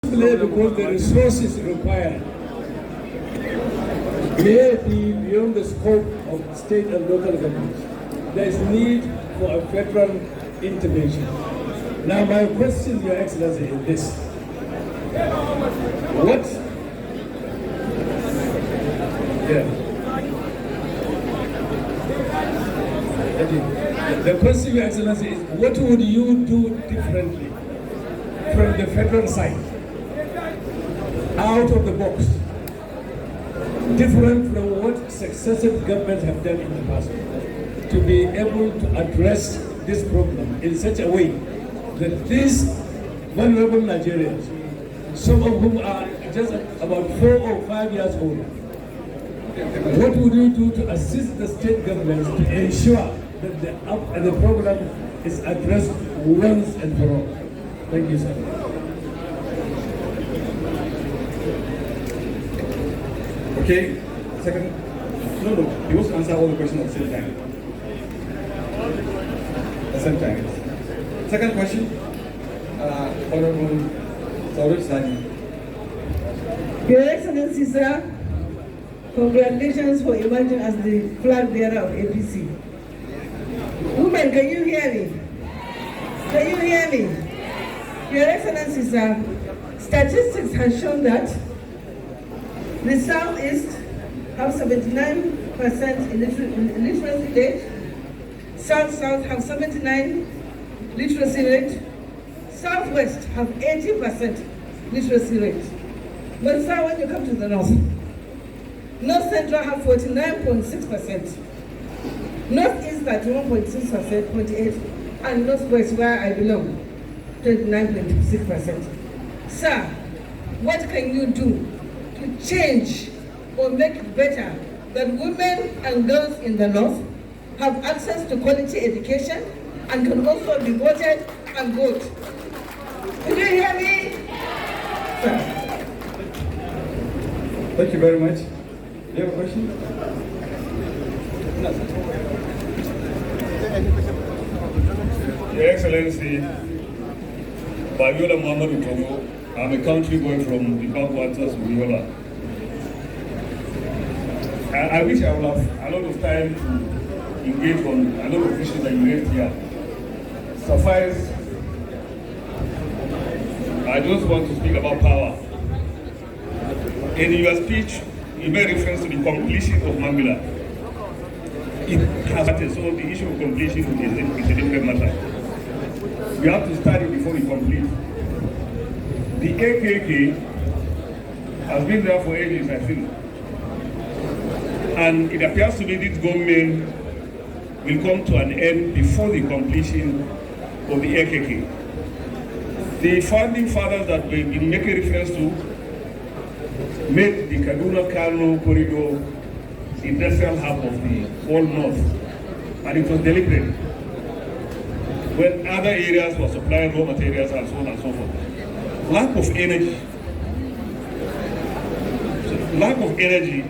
Because the resources required may be beyond the scope of state and local governments. There is need for a federal intervention. Now my question, Your Excellency, is this. What? The question, Your Excellency, is what would you do differently from the federal side, out of the box, different from what successive governments have done in the past, to be able to address this problem in such a way that these vulnerable Nigerians, some of whom are just about 4 or 5 years old, what would you do to assist the state governments to ensure that the program is addressed once and for all? Thank you, sir. Okay, second. No, he wants to answer all the questions at the same time. At the same time. Second question, Honorable Saurabh Sani. Your Excellency, sir, congratulations for emerging as the flag bearer of APC. Women, can you hear me? Can you hear me? Your Excellency, sir, statistics have shown that the Southeast have 79% literacy rate, South-South have 79 literacy rate, Southwest have 80% literacy rate. But sir, when you come to the North, North Central have 49.6%, Northeast 31.6%, 28%, and Northwest, where I belong, 29.6%. Sir, what can you do to change or make it better that women and girls in the North have access to quality education and can also be voted and vote? Did you hear me? Sir. Thank you very much. You have a question? Your Excellency, Babiola Muhammad Utomo, I'm a country boy from the backwaters of Yola. I wish I would have a lot of time to engage on a lot of issues that you raised here. Suffice, I just want to speak about power. In your speech, you made reference to the completion of Mambila. It has started, so the issue of completion is a different matter. We have to study before we complete. The AKK has been there for ages, I think. And it appears to me this government will come to an end before the completion of the AKK. The founding fathers that we've been making reference to made the Kaduna-Kano corridor the industrial hub of the whole North, and it was deliberate. When other areas were supplying raw materials and so on and so forth. Lack of energy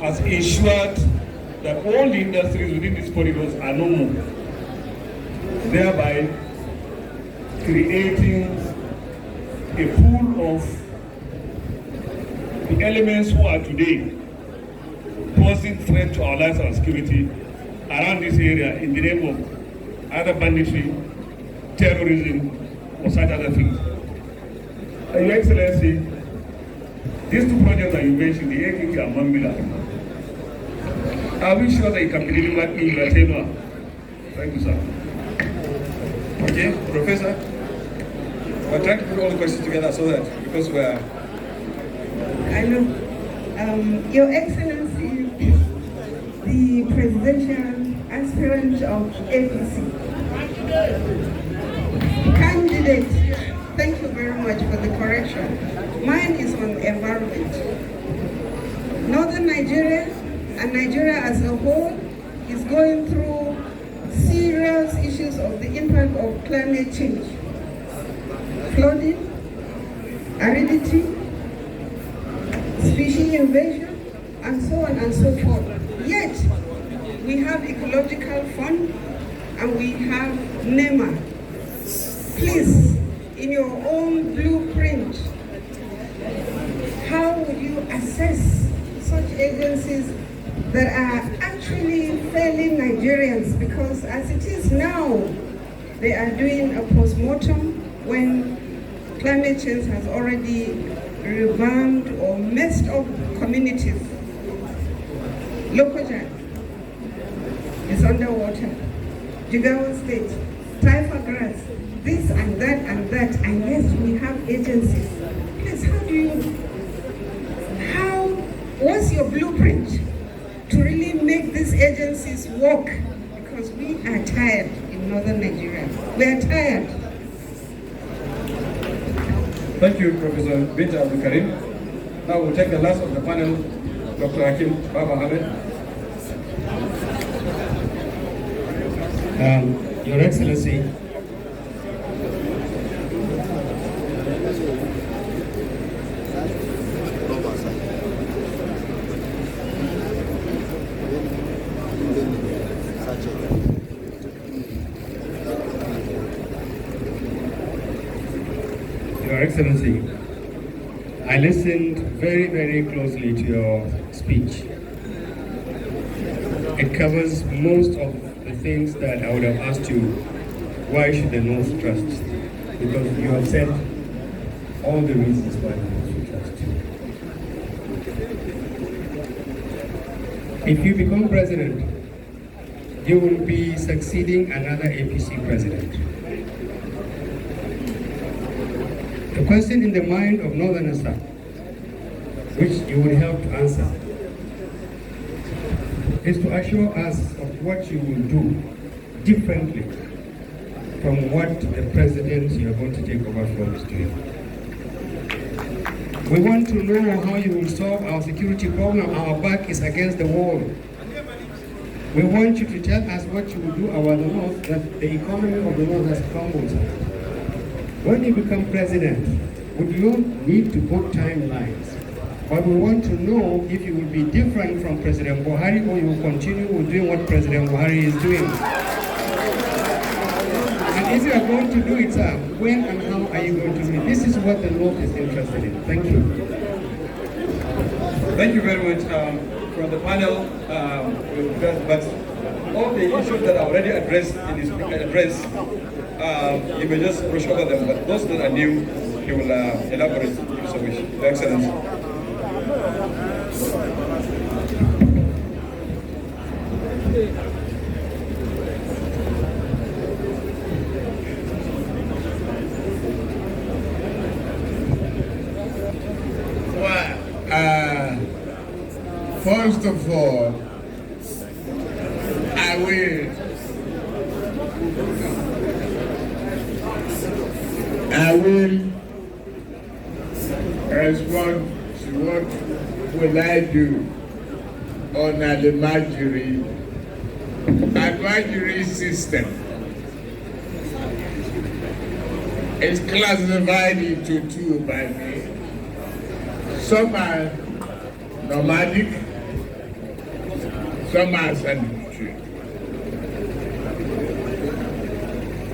has ensured that all the industries within these corridors are no more, thereby creating a pool of the elements who are today posing threat to our lives and security around this area in the name of either banditry, terrorism, or such other things. Your Excellency, these two projects that you mentioned, the AKK and Mambila, are we sure that it can be delivered in Latino? Thank you, sir. Okay, Professor, we're trying to put all the questions together so that, because we're... I know. Your Excellency, the presidential aspirant of APC. Candidate, thank you very much for the correction. Mine is on environment. Northern Nigeria and Nigeria as a whole is going through serious issues of the impact of climate change. Flooding, aridity, species invasion, and so on and so forth. Yet, we have ecological fund and we have NEMA. Please, in your own blueprint, assess such agencies that are actually failing Nigerians, because as it is now, they are doing a post-mortem when climate change has already revamped or messed up communities. Lokoja is underwater. Jigawa State, Taifa grass, this and that, and yes, we have agencies. Please, what's your blueprint to really make these agencies work? Because we are tired in northern Nigeria. We are tired. Thank you, Professor Binta Abdul Karim. Now we'll take the last of the panel, Dr. Hakim Baba Ahmed. Your Excellency, Your Excellency, I listened very, very closely to your speech. It covers most of the things that I would have asked you, why should the North trust? Because you have said all the reasons why the North should trust. If you become president, you will be succeeding another APC president. The question in the mind of Northerners, which you will help to answer, is to assure us of what you will do differently from what the president you are going to take over from is doing. We want to know how you will solve our security problem. Our back is against the wall. We want you to tell us what you will do about the North, that the economy of the North has crumbled. When you become president, we don't need to put timelines. But we want to know if you will be different from President Buhari or you will continue with doing what President Buhari is doing. And if you are going to do it, sir, when and how are you going to do it? This is what the North is interested in. Thank you. Thank you very much. From the panel, but all the issues that are already addressed in this address, you may just brush over them, but those that are new, he will elaborate if you so wish. Your Excellency. Well, first of all, I will respond to what will I do on an advisory system. It's classified into two by me. Some are nomadic, some are sedentary.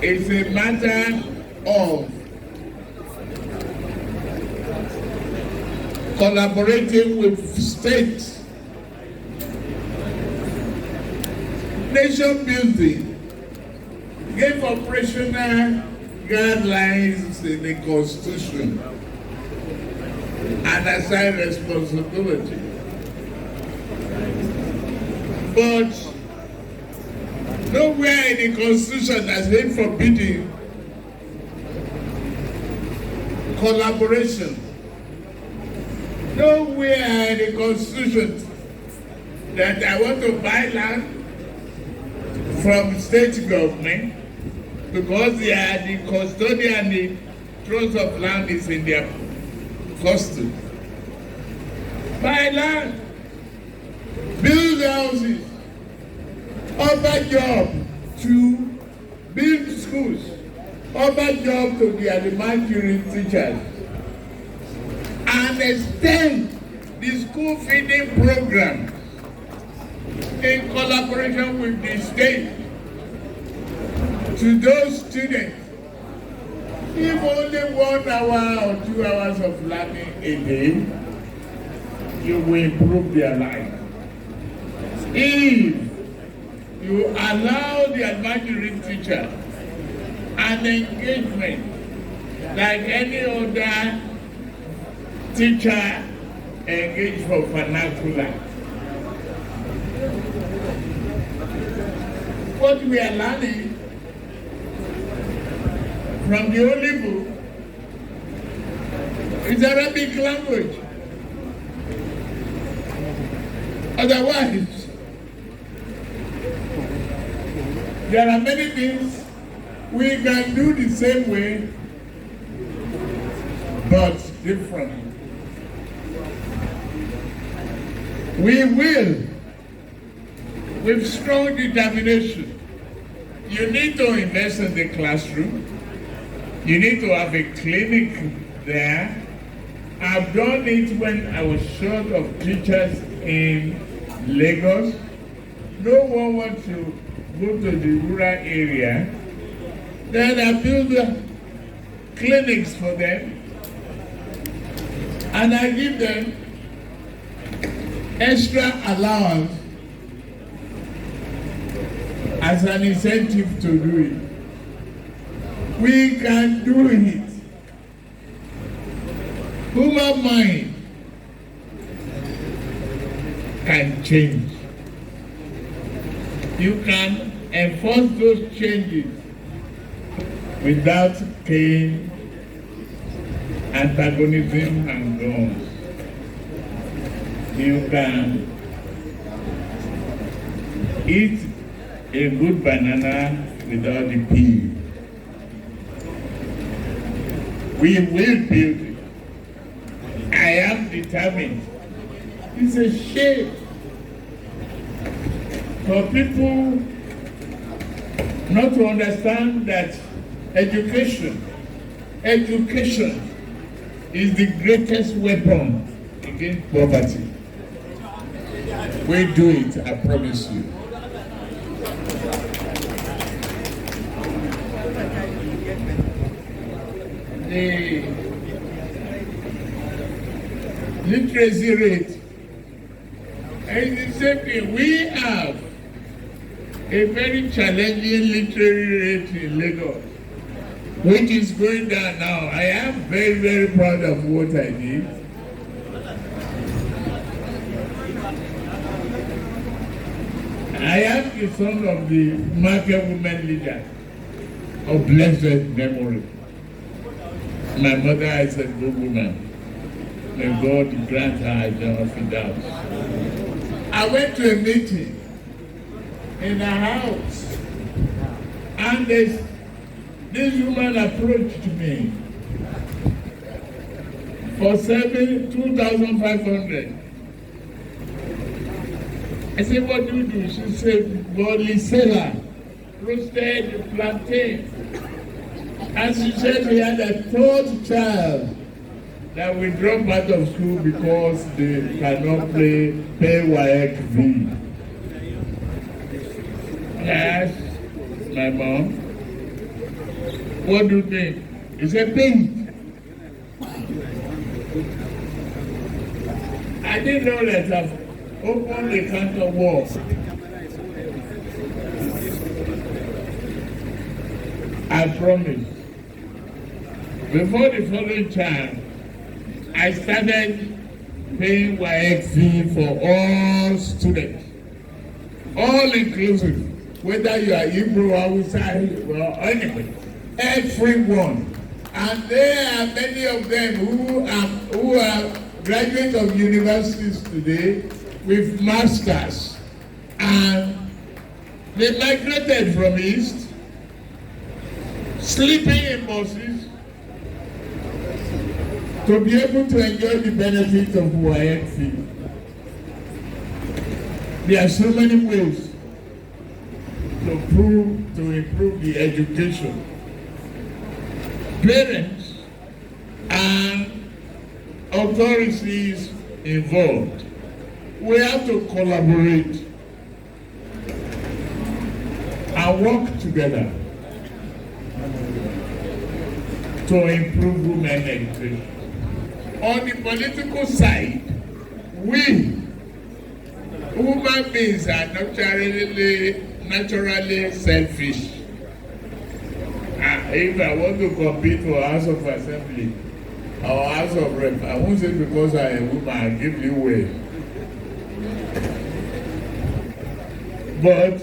It's a matter of collaborating with states, nation building, give operational guidelines in the Constitution, and assign responsibility. But nowhere in the Constitution has been forbidden collaboration. Nowhere in the Constitution that I want to buy land from state government because they are the custodian, the trust of land is in their custody. Buy land, build houses, offer job to build schools, offer job to the elementary teachers, and extend the school feeding program in collaboration with the state to those students. If only 1 hour or 2 hours of learning a day, you will improve their life. If you allow the advisory teacher an engagement like any other teacher engaged for vernacular, what we are learning from the Holy Book is Arabic language. Otherwise, there are many things we can do the same way, but differently. We will, with strong determination. You need to invest in the classroom. You need to have a clinic there. I've done it when I was short of teachers in Lagos. No one wants to go to the rural area. Then I build clinics for them. And I give them extra allowance as an incentive to do it. We can do it. Human mind can change. You can enforce those changes without pain, antagonism, and guns. You can eat a good banana without the peel. We will build it. I am determined. It's a shame for people not to understand that education is the greatest weapon against poverty. We do it, I promise you. The literacy rate is the same thing. We have a very challenging literary rate in Lagos, which is going down now. I am very, very proud of what I did. I am the son of the market woman leader of blessed memory. My mother is a good woman. May God grant her eternal fidelity. I went to a meeting in a house, and this woman approached me for 2,500. I said, what do you do? She said, Bolisela, roasted plantain. And she said we had a third child that will drop out of school because they cannot pay WAEC fee. Yes, my mom. What do you think? It's a thing. I didn't know that I've opened the counter war. I promise. Before the following time, I started paying WAEC fee for all students, all inclusive, whether you are Hebrew, Hausa, or anybody, everyone. And there are many of them who are graduates of universities today with masters, and they migrated from East, sleeping in buses, to be able to enjoy the benefits of WAEC fee. There are so many ways to improve the education. Parents and authorities involved, we have to collaborate and work together to improve women education. On the political side, we human beings are naturally selfish. If I want to compete for House of Assembly or House of Rep, I won't say because I am a woman, I give you way. But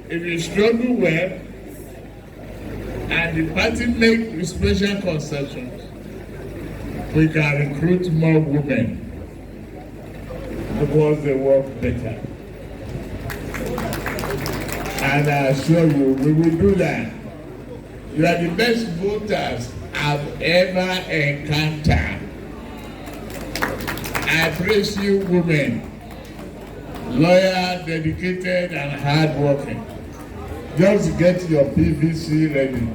if you struggle well and the party make special concessions, we can recruit more women because they work better. And I assure you, we will do that. You are the best voters I've ever encountered. I praise you, women, loyal, dedicated, and hardworking. Just get your PVC ready.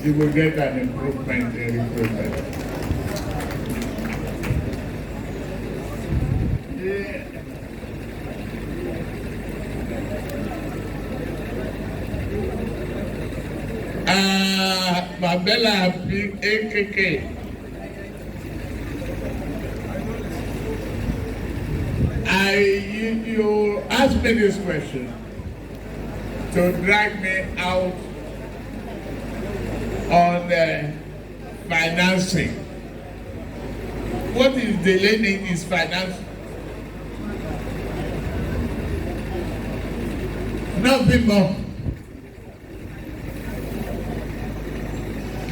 You will get an improvement in recruitment. Mabella AKK. You asked me this question to drag me out on financing. What is delaying is financing. Nothing more.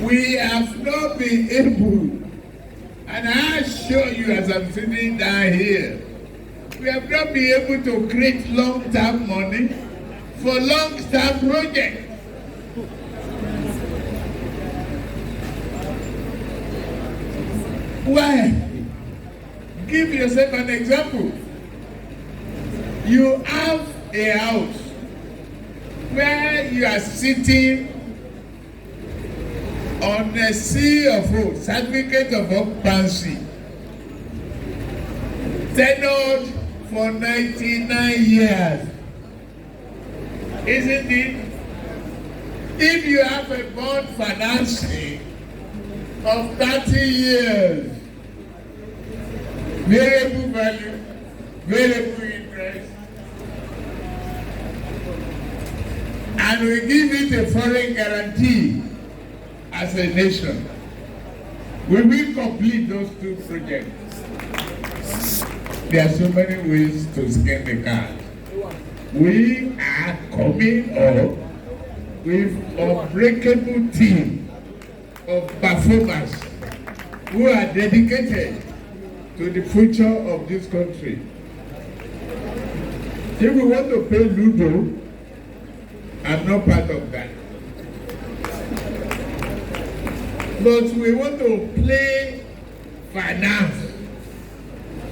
We have not been able, and I assure you as I'm sitting down here, we have not been able to create long-term money for long-term projects. Why? Give yourself an example. You have a house where you are sitting on a CFO, certificate of occupancy, tenured for 99 years. Isn't it? If you have a bond financing of 30 years, variable value, variable interest, and we give it a foreign guarantee as a nation, we will complete those two projects. There are so many ways to skin the cat. We are coming up with an unbreakable team of performers who are dedicated to the future of this country. If we want to play Ludo, I'm not part of that. But we want to play finance,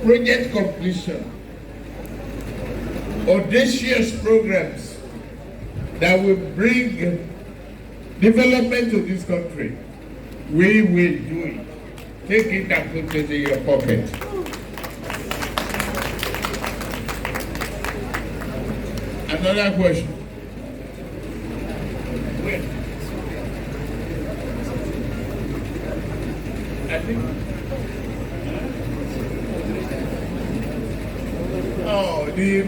project completion, audacious programs that will bring development to this country. We will do it. Take it and put it in your pocket. Another question. Wait. I think. Oh, the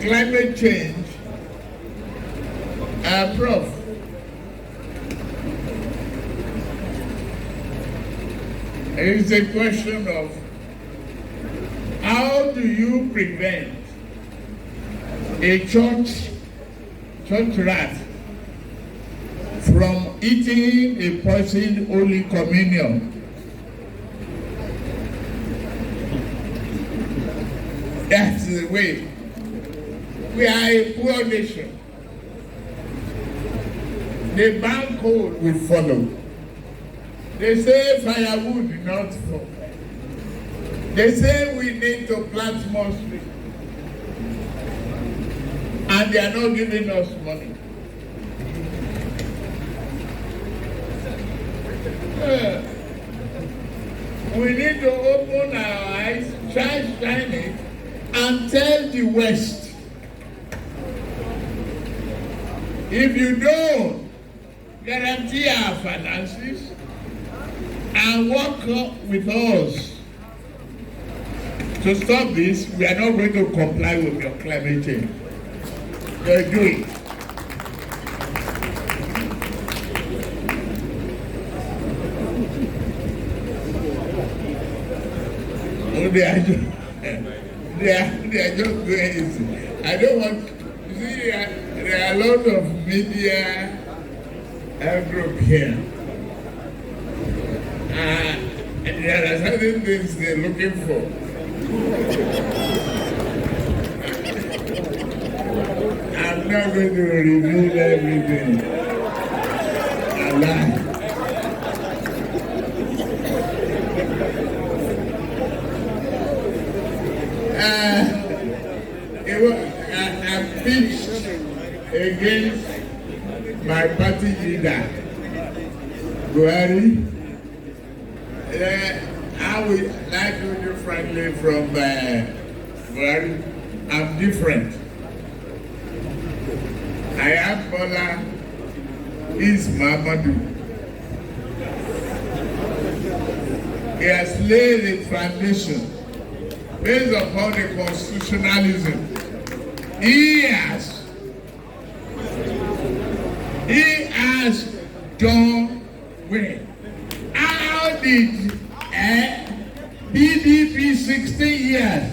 climate change, Prof. It's a question of how do you prevent a church rat from eating a person Holy Communion? That's the way. We are a poor nation. The bank code will follow. They say firewood not for. They say we need to plant more trees. And they are not giving us money. We need to open our eyes, shine it, and tell the West, if you don't guarantee our finances and work with us, To stop this, we are not going to comply with your climate change. They'll do it. Oh, they are just doing it. I don't want. You see, there are a lot of media group here. And there are certain things they're looking for. I'm not going to reveal everything. Allah. I pitched against my party leader, Buhari. I would like to do frankly from Buhari. I'm different. I am Bola, he's Muhammadu. He has laid a foundation based upon the constitutionalism. He has done well. How did PDP 16 years?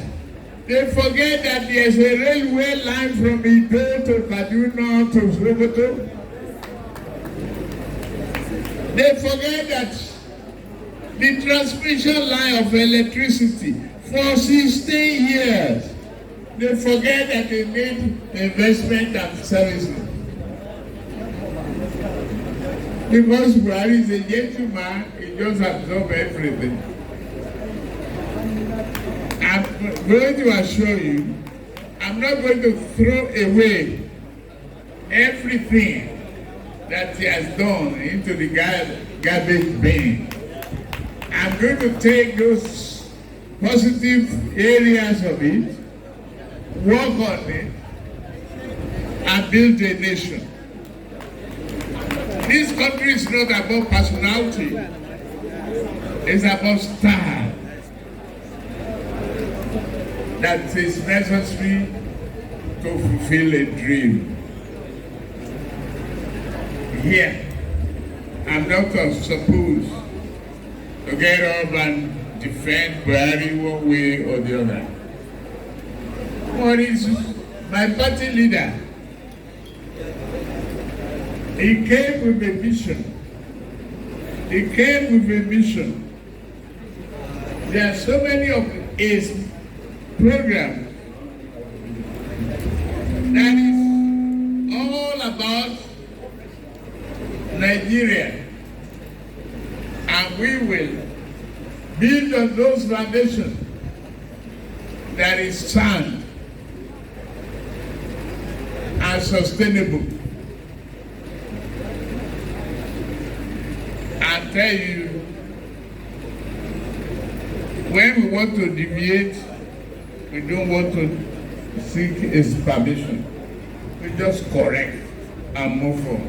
They forget that there's a railway line from Ido to Kaduna to Sokoto. They forget that the transmission line of electricity for 16 years. They forget that they need investment and services. Because Buhari is a gentleman, he just absorbs everything. I'm going to assure you, I'm not going to throw away everything that he has done into the garbage bin. I'm going to take those positive areas of it, work on it, and build a nation. This country is not about personality, it's about style. That is necessary to fulfill a dream. Here, I'm not supposed to get up and defend Buhari one way or the other. What is my party leader? He came with a mission. He came with a mission. There are so many of his programs that is all about Nigeria. And we will build on those foundations that is sound and sustainable. I tell you, when we want to deviate, we don't want to seek his permission. We just correct and move on.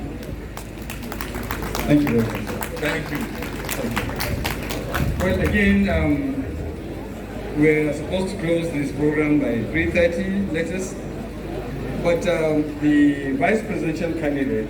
Thank you very much. Thank you. Well, again, we're supposed to close this program by 3:30 latest, but the vice presidential candidate